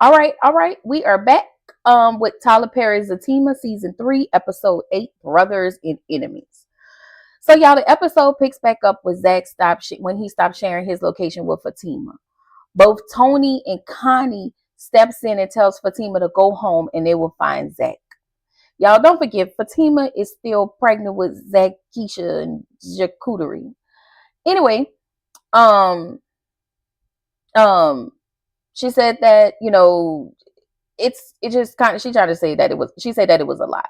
All right. We are back with Tyler Perry's Zatima season 3, episode 8, Brothers and Enemies. So y'all, the episode picks back up with Zach when he stopped sharing his location with Fatima. Both Tony and Connie steps in and tells Fatima to go home and they will find Zach. Y'all don't forget, Fatima is still pregnant with Zach, Keisha, and Jacouterie. Anyway, um, um, she said that, it just kind of, she tried to say that she said that it was a lot.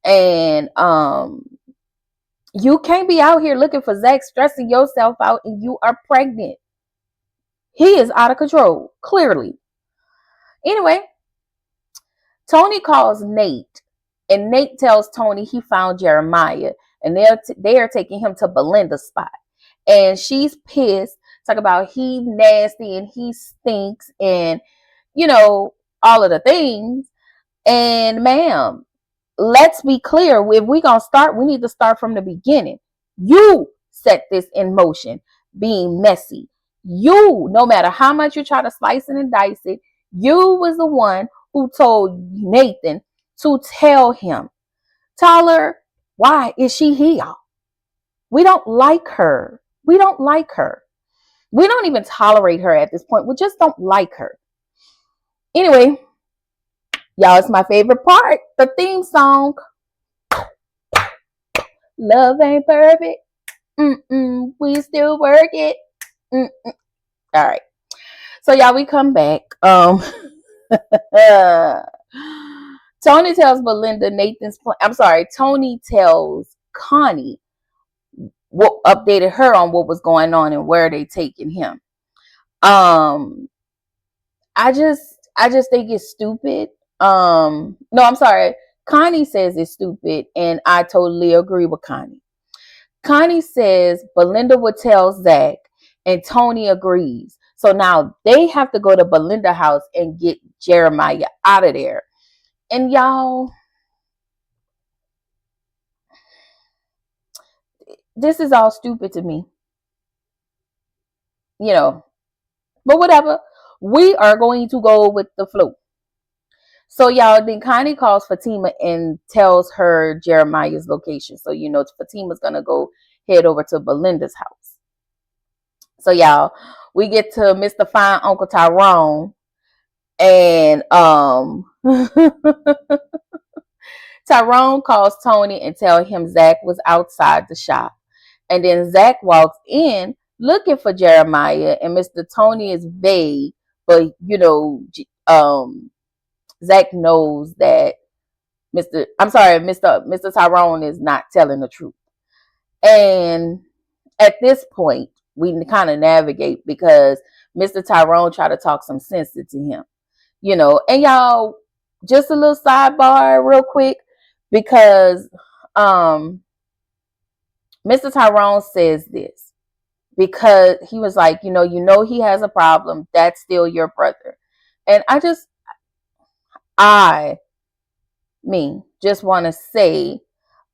And you can't be out here looking for Zach, stressing yourself out, and you are pregnant. He is out of control, clearly. Anyway, Tony calls Nate, and Nate tells Tony he found Jeremiah, and they are taking him to Belinda's spot. And she's pissed, talk about he nasty and he stinks, and all of the things. And ma'am, let's be clear. If we're gonna start, we need to start from the beginning. You set this in motion, being messy. You, no matter how much you try to slice it and dice it, you was the one who told Nathan to tell him, Tyler, why is she here? We don't like her. We don't like her. We don't even tolerate her at this point. We just don't like her. Anyway, y'all, it's my favorite part. The theme song. Love ain't perfect. We still work it. All right. So y'all, we come back. Tony tells Belinda Nathan's plan. I'm sorry. Tony tells Connie what updated her on what was going on and where they taking him. I just think it's stupid. No, I'm sorry. Connie says it's stupid, and I totally agree with Connie. Connie says Belinda would tell Zach, and Tony agrees. So now they have to go to Belinda's house and get Jeremiah out of there. And y'all, this is all stupid to me. But whatever. We are going to go with the flow. So y'all, then Connie calls Fatima and tells her Jeremiah's location. So Fatima's gonna go head over to Belinda's house. So y'all, we get to Mr. Fine Uncle Tyrone, and Tyrone calls Tony and tells him Zach was outside the shop. And then Zach walks in looking for Jeremiah, and Mr. Tony is vague, but Zach knows that Mr. Tyrone is not telling the truth. And at this point, we kind of navigate because Mr. Tyrone tried to talk some sense into him. And y'all, just a little sidebar real quick, because Mr. Tyrone says this because he was like, he has a problem. That's still your brother. And I just want to say,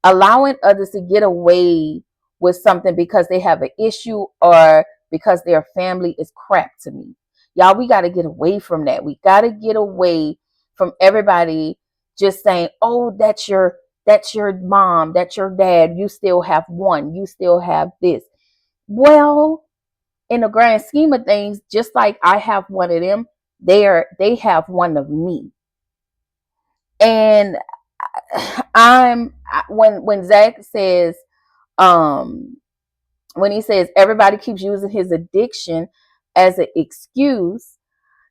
allowing others to get away with something because they have an issue or because their family is crap to me. Y'all, we got to get away from that. We got to get away from everybody just saying, oh, that's your mom, that's your dad. You still have one. You still have this. Well, in the grand scheme of things, just like I have one of them, they have one of me. And when Zach says, when he says everybody keeps using his addiction as an excuse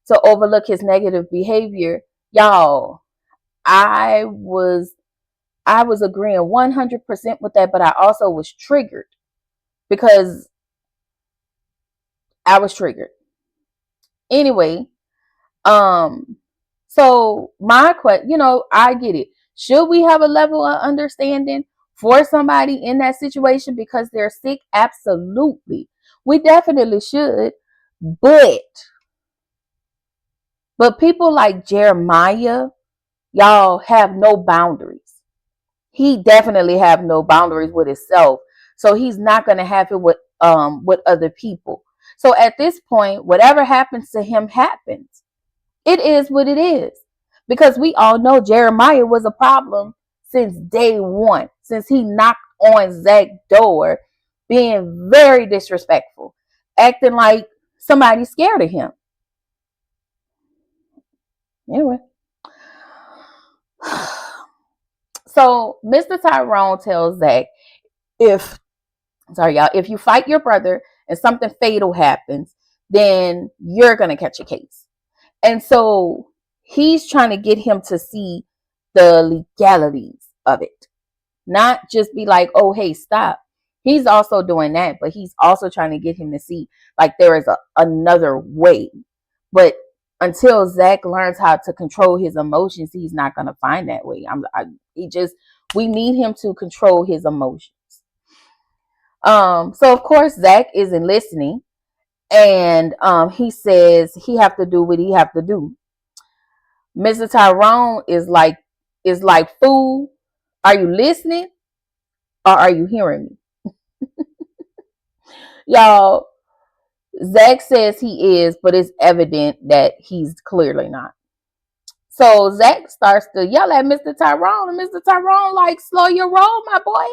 to overlook his negative behavior, y'all, I was agreeing 100% with that, but I also was triggered because I was triggered. Anyway, so my question, I get it. Should we have a level of understanding for somebody in that situation because they're sick? Absolutely. We definitely should. But people like Jeremiah, y'all, have no boundaries. He definitely have no boundaries with himself. So he's not going to have it with other people. So at this point, whatever happens to him happens. It is what it is. Because we all know Jeremiah was a problem since day one, since he knocked on Zach's door, being very disrespectful, acting like somebody scared of him. Anyway. So Mr. Tyrone tells Zach, if if you fight your brother and something fatal happens, then you're gonna catch a case. And so he's trying to get him to see the legalities of it, not just be like, oh, hey, stop. He's also doing that, but he's also trying to get him to see like there is another way. But until Zach learns how to control his emotions, he's not going to find that way. We need him to control his emotions. So of course Zach isn't listening, and he says he have to do what he have to do. Mr. Tyrone is like, fool, are you listening or are you hearing me? Y'all, Zach says he is, but it's evident that he's clearly not. So Zach starts to yell at Mr. Tyrone, and Mr. Tyrone like, slow your roll, my boy.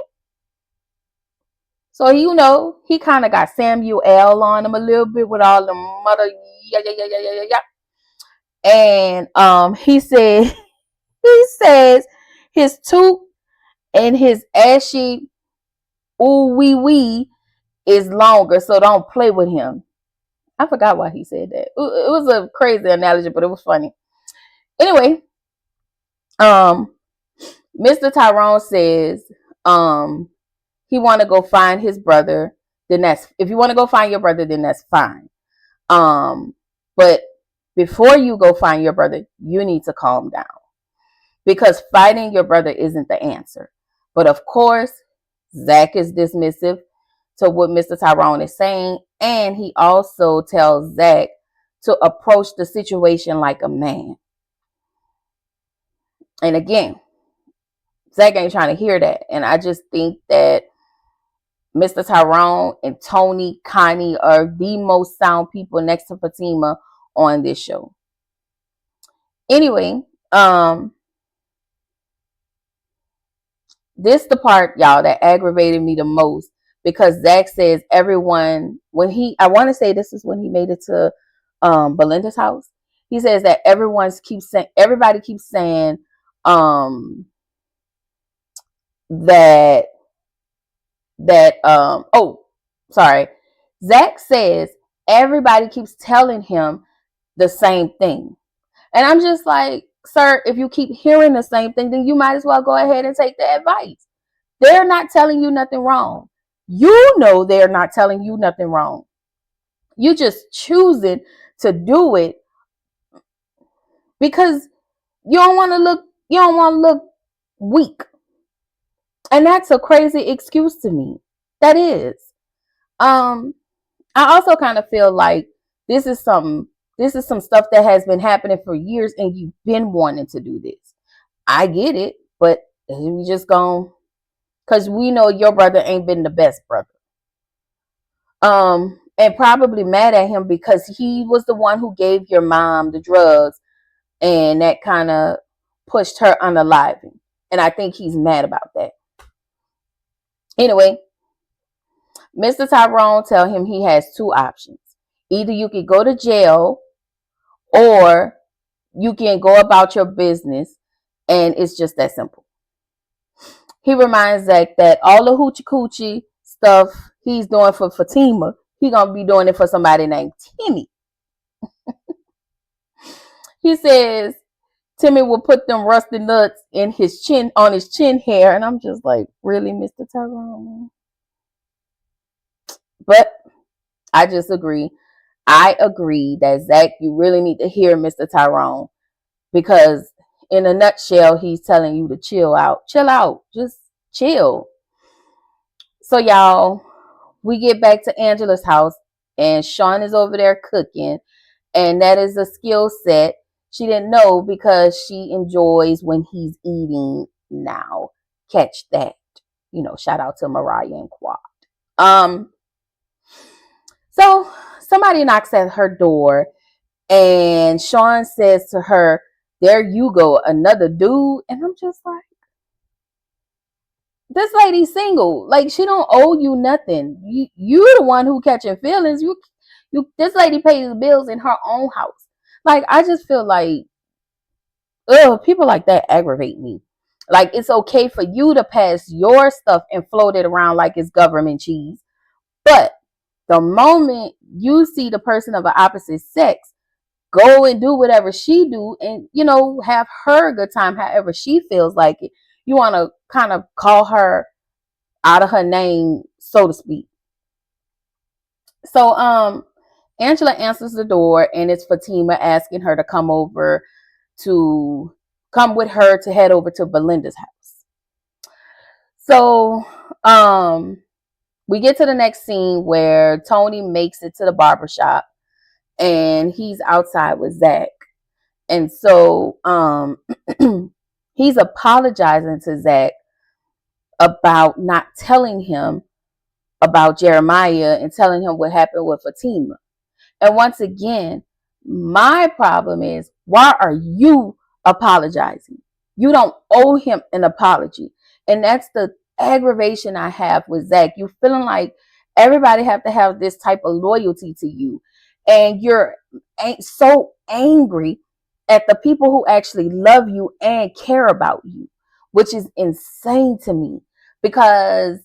So he kind of got Samuel L on him a little bit with all the mother yeah. And he says his toot and his ashy ooh wee wee is longer, so don't play with him. I forgot why he said that. It was a crazy analogy, but it was funny. Anyway, Mr. Tyrone says he want to go find his brother. Then if you want to go find your brother, then that's fine. But before you go find your brother, you need to calm down, because fighting your brother isn't the answer. But of course, Zach is dismissive to what Mr. Tyrone is saying, and he also tells Zach to approach the situation like a man. And again, Zach ain't trying to hear that. And I just think that Mr. Tyrone and Tony, Connie are the most sound people next to Fatima on this show. Anyway, this the part, y'all, that aggravated me the most, because Zach says everyone, I want to say this is when he made it to Belinda's house. He says that everybody keeps saying Zach says everybody keeps telling him the same thing. And I'm just like, sir, if you keep hearing the same thing, then you might as well go ahead and take the advice. They're not telling you nothing wrong. You know they're not telling you nothing wrong. You just choosing to do it because you don't want to look weak. And that's a crazy excuse to me. That is. I also kind of feel like this is some stuff that has been happening for years, and you've been wanting to do this. I get it, but we just gone, because we know your brother ain't been the best brother. And probably mad at him because he was the one who gave your mom the drugs, and that kind of pushed her unaliving. And I think he's mad about that. Anyway, Mr. Tyrone tell him he has two options. Either you can go to jail, or you can go about your business, and it's just that simple. He reminds Zach that all the hoochie coochie stuff he's doing for Fatima, he's gonna be doing it for somebody named Timmy. He says Timmy will put them rusty nuts on his chin hair, and I'm just like, really, Mr. Tyrone? But I just agree. I agree that Zach, you really need to hear Mr. Tyrone, because in a nutshell, he's telling you to chill out, just chill. So y'all, we get back to Angela's house, and Sean is over there cooking, and that is a skill set she didn't know, because she enjoys when he's eating now. Catch that. Shout out to Mariah and Quad. So somebody knocks at her door, And Sean says to her, there you go, another dude. And I'm just like, this lady's single. Like, she don't owe you nothing. You the one who catching feelings. This lady pays the bills in her own house. Like, I just feel like, people like that aggravate me. Like, it's okay for you to pass your stuff and float it around like it's government cheese. But the moment you see the person of the opposite sex go and do whatever she do and, have her a good time however she feels like it, you want to kind of call her out of her name, so to speak. So Angela answers the door, and it's Fatima asking her to come with her to head over to Belinda's house. So we get to the next scene where Tony makes it to the barbershop and he's outside with Zach. And so he's apologizing to Zach about not telling him about Jeremiah and telling him what happened with Fatima. And once again, my problem is, why are you apologizing? You don't owe him an apology. And that's the aggravation I have with Zach. You feeling like everybody have to have this type of loyalty to you. And you're so angry at the people who actually love you and care about you, which is insane to me. Because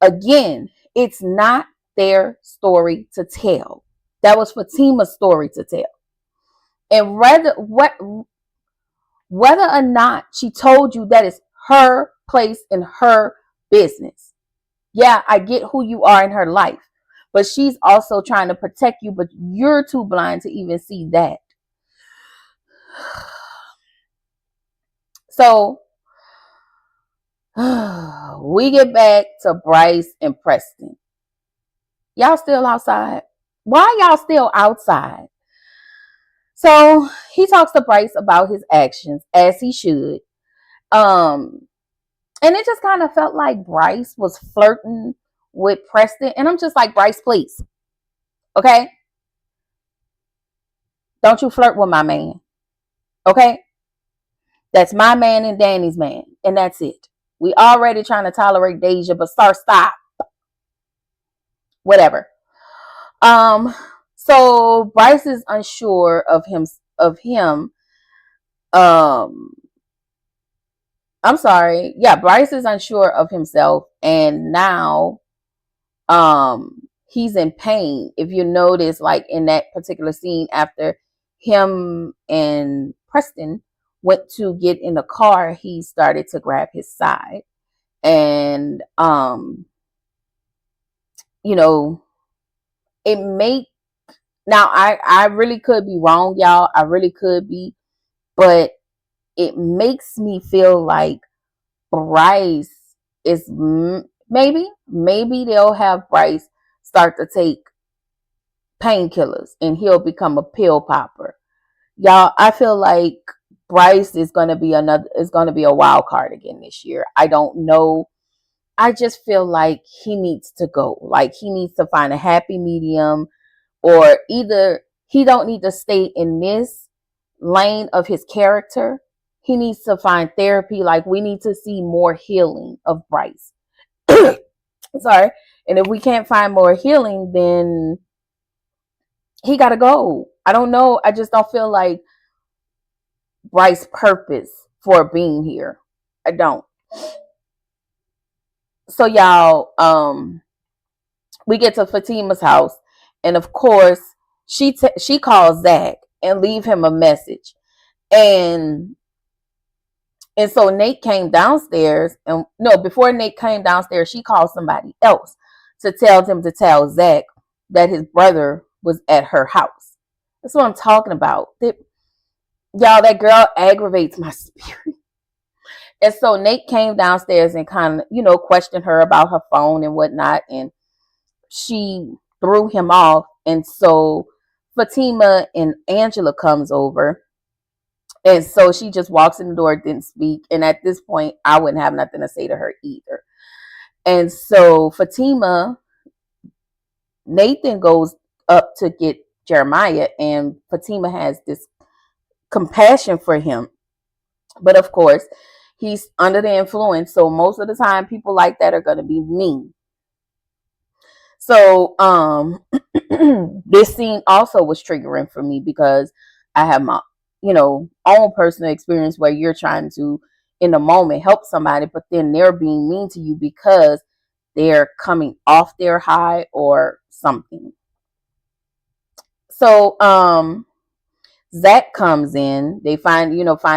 again, it's not their story to tell. That was Fatima's story to tell. And whether or not she told you, that is her place in her business. Yeah, I get who you are in her life, but she's also trying to protect you, but you're too blind to even see that. So we get back to Bryce and Preston. Y'all still outside? Why y'all still outside? So he talks to Bryce about his actions, as he should. And it just kind of felt like Bryce was flirting with Preston. And I'm just like, Bryce, please. Okay? Don't you flirt with my man. Okay? That's my man and Danny's man. And that's it. We already trying to tolerate Deja, but stop. Whatever. So Bryce is unsure of him. I'm sorry. Yeah, Bryce is unsure of himself, and now he's in pain. If you notice, like in that particular scene, after him and Preston went to get in the car, he started to grab his side. And it made, now I really could be wrong, y'all. I really could be, but it makes me feel like Bryce is maybe they'll have Bryce start to take painkillers and he'll become a pill popper. Y'all, I feel like Bryce is going to be a wild card again this year. I don't know. I just feel like he needs to go. Like, he needs to find a happy medium, or either he don't need to stay in this lane of his character. He needs to find therapy. Like, we need to see more healing of Bryce. Sorry. And if we can't find more healing, then he got to go. I don't know. I just don't feel like Bryce's purpose for being here. I don't. So y'all, we get to Fatima's house, and of course she calls Zach and leave him a message. And so Nate came downstairs, and no, before Nate came downstairs, she called somebody else to tell them to tell Zach that his brother was at her house. That's what I'm talking about. Y'all, that girl aggravates my spirit. And so Nate came downstairs and kind of, questioned her about her phone and whatnot. And she threw him off. And so Fatima and Angela comes over. And so she just walks in the door, didn't speak. And at this point, I wouldn't have nothing to say to her either. And so Fatima, Nathan goes up to get Jeremiah, and Fatima has this compassion for him. But of course, he's under the influence. So most of the time, people like that are going to be mean. So this scene also was triggering for me because I have my, own personal experience where you're trying to, in the moment, help somebody, but then they're being mean to you because they're coming off their high or something. So Zach comes in. They find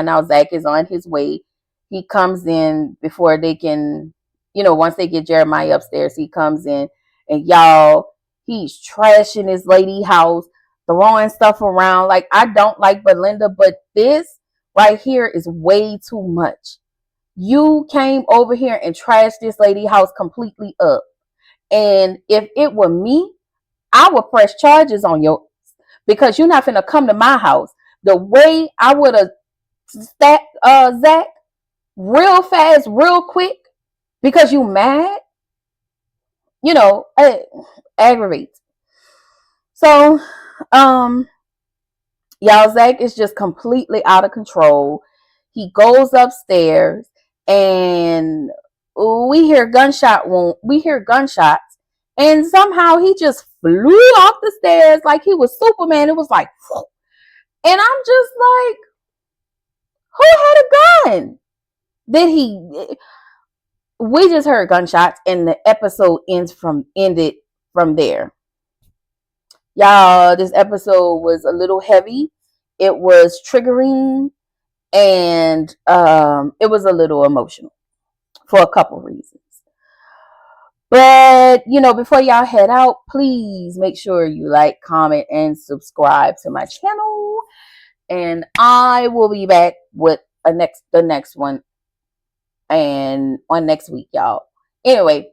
out Zach is on his way. He comes in before they can, once they get Jeremiah upstairs, he comes in, and y'all, he's trashing his lady house, throwing stuff around. Like, I don't like Belinda, but this right here is way too much. You came over here and trashed this lady house completely up. And if it were me, I would press charges on you because you're not finna come to my house. The way I would have stacked Zach real fast, real quick, because you mad, it aggravates. So, y'all, Zach is just completely out of control. He goes upstairs and we hear gunshots, and somehow he just flew off the stairs like he was Superman. It was like, and I'm just like, who had a gun? Did he? We just heard gunshots, and the episode ended from there. Y'all, this episode was a little heavy. It was triggering, and it was a little emotional for a couple reasons. But before y'all head out, please make sure you like, comment, and subscribe to my channel. And I will be back with the next one and on next week, y'all. Anyway,